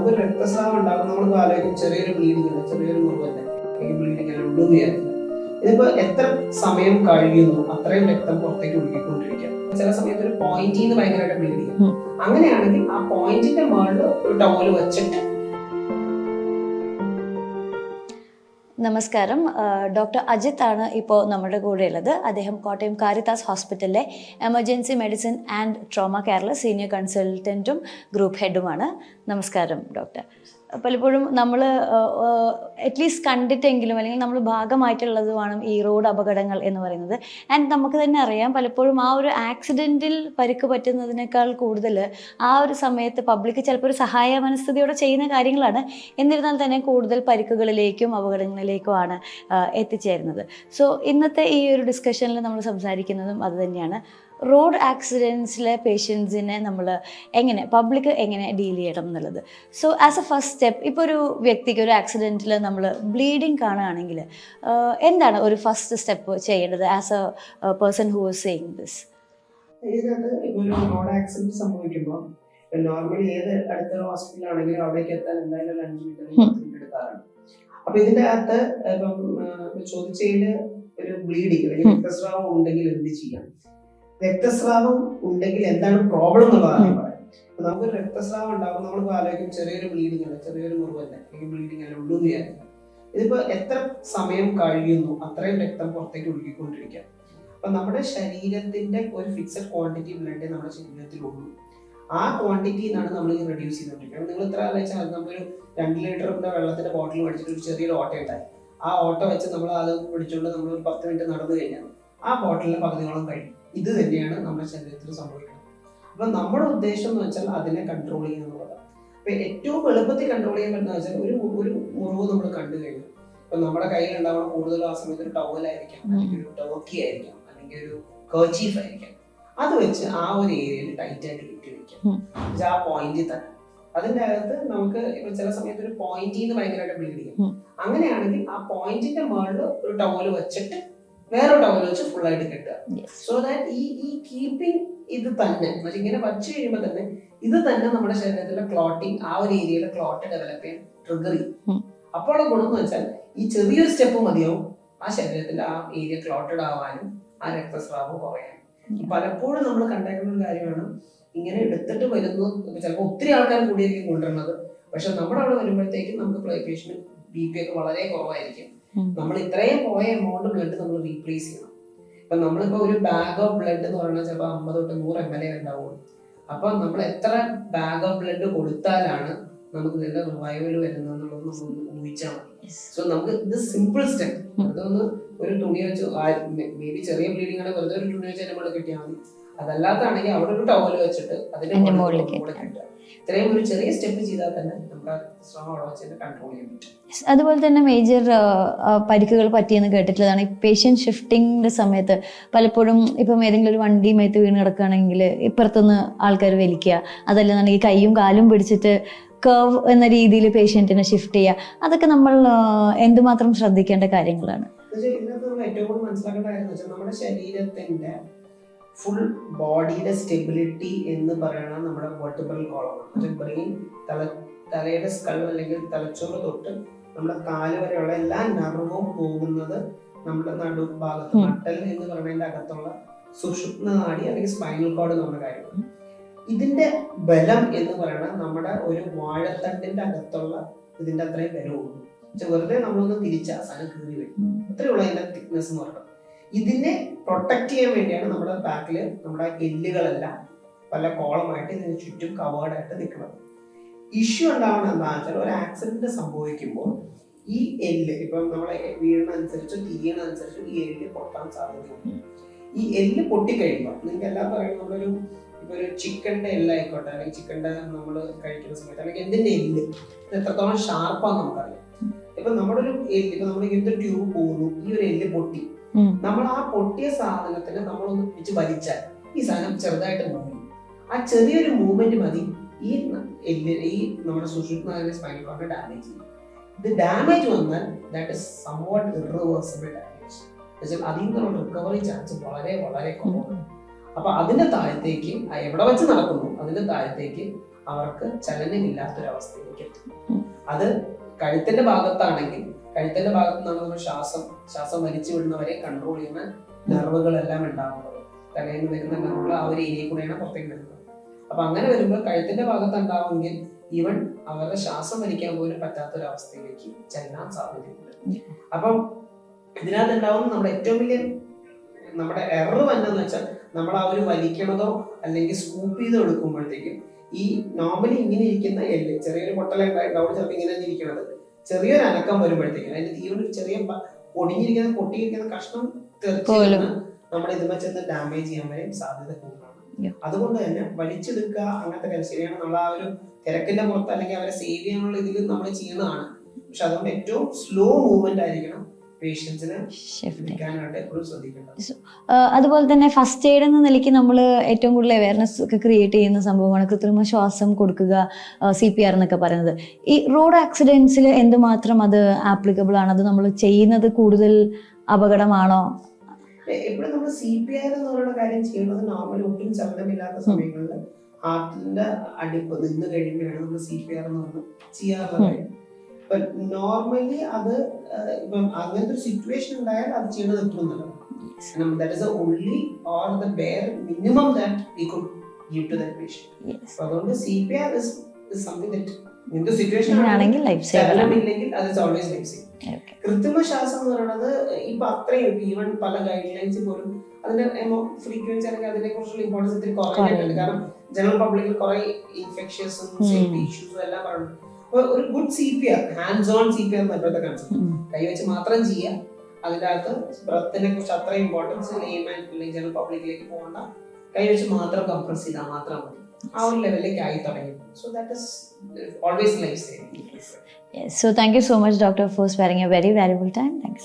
നമുക്ക് രക്തസ്രാവം ഉണ്ടാകും. നമ്മൾ ആലോചിക്കും ചെറിയൊരു ബ്ലീഡിംഗ് അല്ല, ചെറിയൊരു മുറിവല്ലേ, അല്ലെങ്കിൽ ബ്ലീഡിംഗ് അല്ല ഉള്ളൂ എന്ന് വിചാരിക്കില്ല. ഇതിപ്പോ എത്ര സമയം കഴിയുന്നു അത്രയും രക്തം പുറത്തേക്ക് ഒഴുകിക്കൊണ്ടിരിക്കുക. ചില സമയത്ത് ഒരു പോയിന്റിൽ നിന്ന് ഭയങ്കരമായിട്ട് ബ്ലീഡ് ചെയ്യും. അങ്ങനെയാണെങ്കിൽ ആ പോയിന്റിന്റെ മുകളിൽ ഒരു ടവല് വെച്ചിട്ട്. നമസ്കാരം, ഡോക്ടർ അജിത്ത് ആണ് ഇപ്പോൾ നമ്മുടെ കൂടെ ഉള്ളത്. അദ്ദേഹം കോട്ടയം കാരിത്താസ് ഹോസ്പിറ്റലിലെ എമർജൻസി മെഡിസിൻ ആൻഡ് ട്രോമ കെയറിലെ സീനിയർ കൺസൾട്ടൻറ്റും ഗ്രൂപ്പ് ഹെഡുമാണ്. നമസ്കാരം ഡോക്ടർ. പലപ്പോഴും നമ്മൾ അറ്റ്ലീസ്റ്റ് കണ്ടിട്ടെങ്കിലും അല്ലെങ്കിൽ നമ്മൾ ഭാഗമായിട്ടുള്ളതുമാണ് ഈ റോഡ് അപകടങ്ങൾ എന്ന് പറയുന്നത്. ആൻഡ് നമുക്ക് തന്നെ അറിയാം, പലപ്പോഴും ആ ഒരു ആക്സിഡൻറ്റിൽ പരിക്ക് പറ്റുന്നതിനേക്കാൾ കൂടുതൽ ആ ഒരു സമയത്ത് പബ്ലിക് ചിലപ്പോൾ ഒരു സഹായ മനസ്ഥിതിയോടെ ചെയ്യുന്ന കാര്യങ്ങളാണ്. എന്നിരുന്നാൽ തന്നെ കൂടുതൽ പരിക്കുകളിലേക്കും അപകടങ്ങളിലേക്കുമാണ് എത്തിച്ചേരുന്നത്. സോ ഇന്നത്തെ ഈ ഒരു ഡിസ്കഷനിൽ നമ്മൾ സംസാരിക്കുന്നതും അത് തന്നെയാണ്. റോഡ് ആക്സിഡൻസിലെ പേഷ്യൻസിനെ നമ്മൾ പബ്ലിക് എങ്ങനെ ഡീൽ ചെയ്യണം എന്നുള്ളത്. So as A first step, ഇപ്പോൾ ഒരു വ്യക്തിക്ക് ഒരു ആക്സിഡൻറ്റിൽ നമ്മൾ ബ്ലീഡിങ് കാണുകയാണെങ്കിൽ എന്താണ് ഒരു ഫസ്റ്റ് സ്റ്റെപ്പ് ചെയ്യേണ്ടത് as A person who is saying this? ഒരു റോഡ് ആക്സിഡന്റ് സംഭവിക്കുമ്പോൾ നോർമലി ഏത് അടുത്തൊരു ഹോസ്പിറ്റലാണെങ്കിലും അവിടേക്ക് എത്താൻ എന്തായാലും 5 മിനിറ്റ് എടുക്കാറാണ്. അപ്പൊ ഇതിന്റെ അകത്ത് ഇപ്പം ചോദിച്ചതിൽ ഒരു ബ്ലീഡിങ് അല്ലെങ്കിൽ രക്തസ്രാവം ഉണ്ടെങ്കിൽ എന്ത് ചെയ്യാം? രക്തസ്രാവം ഉണ്ടെങ്കിൽ എന്താണ് പ്രോബ്ലം എന്നുള്ളതാണ് പറയാം. നമുക്ക് രക്തസ്രാവം ഉണ്ടാകും. നമ്മൾ ആലോചിക്കും ചെറിയൊരു ബ്ലീഡിംഗ് അല്ല, ചെറിയൊരു മുറിവല്ലേ, അല്ലെങ്കിൽ ബ്ലീഡിംഗ് അല്ല ഉള്ളൂ എന്ന് വിചാരിക്കില്ല. ഇതിപ്പോ എത്ര സമയം കഴിയുന്നു അത്രയും രക്തം പുറത്തേക്ക് ഒഴുകിക്കൊണ്ടിരിക്കുക. അപ്പൊ നമ്മുടെ ശരീരത്തിന്റെ ഒരു ഫിക്സഡ് ക്വാണ്ടിറ്റി ബ്ലഡ് നമ്മുടെ ശരീരത്തിലുള്ളൂ. ആ ക്വാണ്ടിറ്റിന്നാണ് നമ്മൾ റെഡ്യൂസ് ചെയ്തുകൊണ്ടിരിക്കുന്നത്. നിങ്ങൾ ഇത്ര വെച്ചാൽ നമ്മളൊരു 2 ലിറ്ററിന്റെ വെള്ളത്തിന്റെ ബോട്ടിൽ മേടിച്ചിട്ട് ഒരു ചെറിയൊരു ഓട്ട ഉണ്ടായി. ആ ഓട്ട വെച്ച് നമ്മൾ അത് പിടിച്ചുകൊണ്ട് നമ്മൾ ഒരു 10 മിനിറ്റ് നടന്നു കഴിഞ്ഞാൽ ആ ബോട്ടിലിന്റെ പകുതിയോളം കഴിയും. ഇത് തന്നെയാണ് നമ്മുടെ ശരീരത്തിൽ സംഭവിക്കുന്നത്. അപ്പൊ നമ്മുടെ ഉദ്ദേശം എന്ന് വെച്ചാൽ അതിനെ കൺട്രോൾ ചെയ്യുക എന്നുള്ളതാണ്. അപ്പൊ ഏറ്റവും എളുപ്പത്തിൽ കൺട്രോൾ ചെയ്യാൻ പറ്റുന്ന വെച്ചാൽ ഒരു മുറിവ് നമ്മൾ കണ്ടു കഴിഞ്ഞു. ഇപ്പൊ നമ്മുടെ കയ്യിൽ ഉണ്ടാവുന്ന കൂടുതലും ആ സമയത്ത് ഒരു ടവലായിരിക്കാം, അല്ലെങ്കിൽ ഒരു ടർക്കി ആയിരിക്കാം, അല്ലെങ്കിൽ ഒരു കർച്ചീഫ് ആയിരിക്കാം. അത് വെച്ച് ആ ഒരു ഏരിയയിൽ ടൈറ്റ് ആയിട്ട് കെട്ടി വെക്കാം. ആ പോയിന്റിൽ തന്നെ. അതിന്റെ അകത്ത് നമുക്ക് ഇപ്പൊ ചില സമയത്ത് ഒരു പോയിന്റിൽ നിന്ന് ഭയങ്കരമായിട്ട് ബ്ലീഡ് ചെയ്യും. അങ്ങനെയാണെങ്കിൽ ആ പോയിന്റിന്റെ മുകളിൽ ഒരു ടവല് വെച്ചിട്ട് വേറെ ടവൽ വെച്ച് ഫുൾ ആയിട്ട് കെട്ടുക. സോ ദാറ്റ് ഈ കീപ്പിംഗ് ഇത് തന്നെ ഇങ്ങനെ വച്ച് കഴിയുമ്പോൾ തന്നെ ഇത് തന്നെ നമ്മുടെ ശരീരത്തിലെ ക്ലോട്ടിങ്, ആ ഒരു ഏരിയയിലെ ക്ലോട്ട് ഡെവലപ്പ് ചെയ്യാൻ ട്രിഗർ ചെയ്യും. അപ്പോൾ ഗുണം എന്ന് വെച്ചാൽ ഈ ചെറിയൊരു സ്റ്റെപ്പ് മതിയാവും ആ ശരീരത്തിന്റെ ആ ഏരിയ ക്ലോട്ടഡ് ആവാനും ആ രക്തസ്രാവം കുറയാനും. പലപ്പോഴും നമ്മൾ കണ്ടേക്കുന്ന ഒരു കാര്യമാണ്, ഇങ്ങനെ എടുത്തിട്ട് വരുന്നു. ചിലപ്പോൾ ഒത്തിരി ആൾക്കാർ കൂടിയായിരിക്കും കൊണ്ടുവരുന്നത്. പക്ഷെ നമ്മുടെ അവിടെ വരുമ്പോഴത്തേക്കും നമുക്ക് പേഷ്യന്റ് BP ഒക്കെ വളരെ കുറവായിരിക്കും. നമ്മൾ ഇത്രയും പോയ എമൗണ്ട് ബ്ലഡ് നമ്മൾ റീപ്ലേസ് ചെയ്യണം. ഇപ്പൊ നമ്മളിപ്പോ ഒരു ബാഗ് ഓഫ് ബ്ലഡ് എന്ന് പറയുന്നത് ചിലപ്പോൾ 50 തൊട്ട് 100 ml ഉണ്ടാവുള്ളൂ. അപ്പൊ നമ്മൾ എത്ര ബാഗ് ഓഫ് ബ്ലഡ് കൊടുത്താലാണ് നമുക്ക് ഇതിന്റെ റിവൈവൽ വരുന്നത് എന്നുള്ളത് നമ്മൾ ഊഹിച്ചാൽ മതി. സോ നമുക്ക് ഇത് സിമ്പിൾ സ്റ്റെപ്പ്. അതൊന്ന് ഒരു തുണി വെച്ച് മേ ബി ചെറിയ ബ്ലീഡിംഗ് ആണ്, വെറുതെ ഒരു തുണി വെച്ച് നമ്മൾ കിട്ടിയാൽ മതി. അതല്ലാത്താണെങ്കിൽ അവിടെ ഒരു ടവൽ വെച്ചിട്ട് അതിന്റെ മുകളിൽ കിട്ടുക. ഇത്രയും ഒരു ചെറിയ സ്റ്റെപ്പ് ചെയ്താൽ തന്നെ നമുക്ക് കൺട്രോൾ ചെയ്യാൻ പറ്റും. അതുപോലെ തന്നെ മേജർ പരിക്കുകൾ പറ്റിയെന്ന് കേട്ടിട്ടുള്ളതാണ്. ഈ പേഷ്യന്റ് ഷിഫ്റ്റിങ്ങിന്റെ സമയത്ത് പലപ്പോഴും ഇപ്പം ഏതെങ്കിലും ഒരു വണ്ടി മേത്ത് വീണ് കിടക്കുകയാണെങ്കിൽ ഇപ്പുറത്തുനിന്ന് ആൾക്കാർ വലിക്കുക, അതല്ലെന്നുണ്ടെങ്കിൽ കൈയും കാലും പിടിച്ചിട്ട് കർവ് എന്ന രീതിയിൽ പേഷ്യന്റിനെ ഷിഫ്റ്റ് ചെയ്യുക. അതൊക്കെ നമ്മൾ എന്തുമാത്രം ശ്രദ്ധിക്കേണ്ട കാര്യങ്ങളാണ്? ഏറ്റവും കൂടുതൽ മനസ്സിലാക്കേണ്ട കാര്യം എന്ന് വെച്ചാൽ നമ്മുടെ ശരീരത്തിന്റെ ഫുൾ ബോഡിയുടെ സ്റ്റെബിലിറ്റി എന്ന് പറയുന്നത് നമ്മുടെ വെർട്ടിബ്രൽ കോളമാണ്. ബ്രെയിൻ, തലയുടെ സ്കൾ അല്ലെങ്കിൽ തലച്ചോറ് തൊട്ട് നമ്മുടെ കാല് വരെയുള്ള എല്ലാ നർവും പോകുന്നത് നമ്മുടെ നടുഭാഗത്ത്, നട്ടൽ എന്ന് പറയുന്നതിന്റെ അകത്തുള്ള സുഷുമ്ന നാഡി അല്ലെങ്കിൽ സ്പൈനൽ കോഡ് എന്ന് പറഞ്ഞ കാര്യമാണ്. ഇതിന്റെ ബലം എന്ന് പറയുന്നത് നമ്മുടെ ഒരു വാഴത്തണ്ടിന്റെ അകത്തുള്ള ഇതിന്റെ അത്രയും ബലമുള്ളൂ. വെറുതെ നമ്മളൊന്ന് തിരിച്ച സാധനം കീറി വരും. അത്രയുള്ള അതിന്റെ തിക്നെസ് എന്ന് പറയുന്നത്. ഇതിനെ പ്രൊട്ടക്ട് ചെയ്യാൻ വേണ്ടിയാണ് നമ്മുടെ ബാക്കില് നമ്മുടെ എല്ലുകളെല്ലാം പല കോളമായിട്ട് ഇതിന് ചുറ്റും കവേർഡായിട്ട് നിൽക്കുന്നത്. ഇഷ്യൂ ഉണ്ടാവണം എന്താണെന്ന് വെച്ചാൽ ഒരു ആക്സിഡന്റ് സംഭവിക്കുമ്പോൾ ഈ എല്ല് ഇപ്പം നമ്മളെ വീഴുന്നതനുസരിച്ച് തിരിയണതനുസരിച്ച് ഈ എല്ല് പൊട്ടാൻ സാധ്യതയുണ്ട്. ഈ എല്ല് പൊട്ടിക്കഴിയുമ്പോൾ നിങ്ങൾക്ക് എല്ലാവർക്കും അറിയാം, നമ്മളൊരു ഇപ്പൊ ഒരു ചിക്കന്റെ എല്ലായിക്കോട്ടെ, അല്ലെങ്കിൽ ചിക്കന്റെ നമ്മൾ കഴിക്കുന്ന സമയത്ത് അല്ലെങ്കിൽ എന്തിന്റെ എല്ല് എത്രത്തോളം ഷാർപ്പാന്ന് നമുക്കറിയാം. ഇപ്പൊ നമ്മുടെ ഒരു എല്ല്, ഇപ്പൊ നമ്മൾ ഇങ്ങനത്തെ ട്യൂബ് പോകുന്നു, ഈ ഒരു എല്ല് പൊട്ടി, നമ്മൾ ആ പൊട്ടിയ സാധനത്തിന് നമ്മളൊന്ന് പിടിച്ച് വലിച്ചാൽ ഈ സാധനം ചെറുതായിട്ട് മൂവ് ചെയ്യും. ആ ചെറിയൊരു മൂവ്മെന്റ് മതി ഈ നമ്മുടെ സുഷുമ്ന സ്പൈനൽ കോർഡ് ഡാമേജ് ചെയ്യും. ഇത് ഡാമേജ് വന്നാൽ that is somewhat irreversible damage. അതിൽ നിന്നുള്ള റിക്കവറി ചാൻസ് വളരെ വളരെ കുറവാണ്. അപ്പൊ അതിന്റെ താഴത്തേക്ക് എവിടെ വെച്ച് നടക്കുന്നു അതിന്റെ താഴത്തേക്ക് അവർക്ക് ചലനമില്ലാത്തൊരവസ്ഥയിലേക്ക് എത്തും. അത് കഴുത്തിന്റെ ഭാഗത്താണെങ്കിൽ കഴുത്തിന്റെ ഭാഗത്ത് നിന്നാണ് നമ്മൾ ശ്വാസം വലിച്ചു വിടുന്നവരെ കൺട്രോൾ ചെയ്യുന്ന നെർവുകളെല്ലാം ഉണ്ടാവുന്നത്. തലയിൽ നിന്ന് വരുന്ന നെർവുകൾ ആ ഒരു ഏരിയയിൽ കൂടെയാണ് പുറത്തേക്ക് വരുന്നത്. അപ്പൊ അങ്ങനെ വരുമ്പോൾ കഴുത്തിന്റെ ഭാഗത്ത് ഉണ്ടാവുമെങ്കിൽ ഈവൻ അവരുടെ ശ്വാസം വലിക്കാൻ പോലും പറ്റാത്തൊരവസ്ഥയിലേക്ക് ചെല്ലാൻ സാധ്യതയുണ്ട്. അപ്പം ഇതിനകത്ത് ഉണ്ടാവുന്ന നമ്മുടെ ഏറ്റവും വലിയ നമ്മുടെ എറർ വന്നെന്ന് വെച്ചാൽ നമ്മൾ ആ ഒരു വലിക്കണതോ അല്ലെങ്കിൽ സ്കൂപ്പ് ചെയ്ത് എടുക്കുമ്പോഴത്തേക്കും ഈ നോർമലി ഇങ്ങനെ ഇരിക്കുന്ന എല്ല് ചെറിയൊരു പൊട്ടലുണ്ടാവും, ചിലപ്പോൾ ഇങ്ങനെ തന്നെ ഇരിക്കണത് ചെറിയൊരു അനക്കം വരുമ്പോഴത്തേക്കും അതിന്റെ തീവ്ര ചെറിയ പൊട്ടിയിരിക്കുന്ന കഷ്ണം തെറിച്ച് നമ്മുടെ ഇതുമ ചെന്ന് ഡാമേജ് ചെയ്യാൻ വരെ സാധ്യത കൂടുതലാണ്. അതുകൊണ്ട് തന്നെ വലിച്ചെടുക്കുക അങ്ങനത്തെ കാര്യം ശരിയാണ്. നമ്മൾ ആ ഒരു തിരക്കിന്റെ പുറത്ത് അല്ലെങ്കിൽ അവരെ സേവ് ചെയ്യാനുള്ള ഇതിൽ നമ്മൾ ചെയ്യുന്നതാണ്. പക്ഷെ അതുകൊണ്ട് ഏറ്റവും സ്ലോ മൂവ്മെന്റ് ആയിരിക്കണം പേഷ്യൻസിനെ എപ്പോഴും ശ്രദ്ധിക്കേണ്ടത്. അതുപോലെ തന്നെ ഫസ്റ്റ് എയ്ഡ് എന്ന നിലയ്ക്ക് നമ്മൾ ഏറ്റവും കൂടുതൽ അവയർനെസ് ഒക്കെ ക്രിയേറ്റ് ചെയ്യുന്ന സംഭവമാണ് കൃത്രിമ ശ്വാസം കൊടുക്കുക, CPR എന്നൊക്കെ പറയുന്നത്. ഈ റോഡ് ആക്സിഡൻസിൽ എന്തുമാത്രം അത് ആപ്ലിക്കബിൾ ആണ്? അത് നമ്മൾ ചെയ്യുന്നത് കൂടുതൽ അപകടമാണോ? എപ്പോഴും നമ്മൾ CPR എന്ന് പറയുന്ന കാര്യം ചെയ്യുന്നത് നോർമലി ഒട്ടും ചലനമില്ലാത്ത സമയങ്ങളിൽ ഹാർട്ടിന്റെ അടിപ്പ് നിന്ന് കഴിയുമ്പോഴാണ് നമ്മൾ CPR എന്ന് പറഞ്ഞ് ചെയ്യാറുള്ളത്. നോർമലി അത് ഇപ്പം അങ്ങനത്തെ ഒരു സിറ്റുവേഷൻ ഉണ്ടായാൽ അത് ചെയ്യുന്നത് എപ്പോഴും നല്ലതാണ്. That is only or the bare minimum that we could give to that patient. അതുകൊണ്ട് CPR is something that in the situation ആണെങ്കിൽ ലൈഫ് സേവർ ഇല്ലെങ്കിൽ അത് is always life saving. കൃത്രിമ ശ്വാസം എന്ന് പറയുന്നത് ഇപ്പൊ അത്രയും ഈവൻ പല ഗൈഡ് ലൈൻസ് പോലും അതിന്റെ ഫ്രീക്വൻസി അല്ലെങ്കിൽ അതിനെ കുറിച്ചുള്ള ഇമ്പോർട്ടൻസ് ഇത്തിരി കുറഞ്ഞിട്ടുണ്ട്. കാരണം ജനറൽ പബ്ലിക്കിൽ കുറെ ഇൻഫെക്ഷൻസും സേഫ്റ്റി ഇഷ്യൂസും എല്ലാം പറയുന്നുണ്ട്. ഒരു good CPR, hands on CPR എന്ന ഇപ്പോഴത്തെ കൺസെപ്റ്റ് കൈവച്ച് മാത്രം ചെയ്യുക. അതിൻ്റെ അകത്ത് ബ്രത്തിനെ കുറിച്ച് അത്ര ഇമ്പോർട്ടൻസ് ലെയ്മാൻ അല്ലെങ്കിൽ ജനറൽ പബ്ലിക്കിലേക്ക് പോകണ്ട, കൈവച്ച് മാത്രം കംപ്രസ് ചെയ്താൽ മാത്രം മതി. ആ ഒരു ലെവലിലേക്ക് ആയി തുടങ്ങി. So that is always life saving. So thank you so much, doctor, for sparing a very valuable time. Thanks.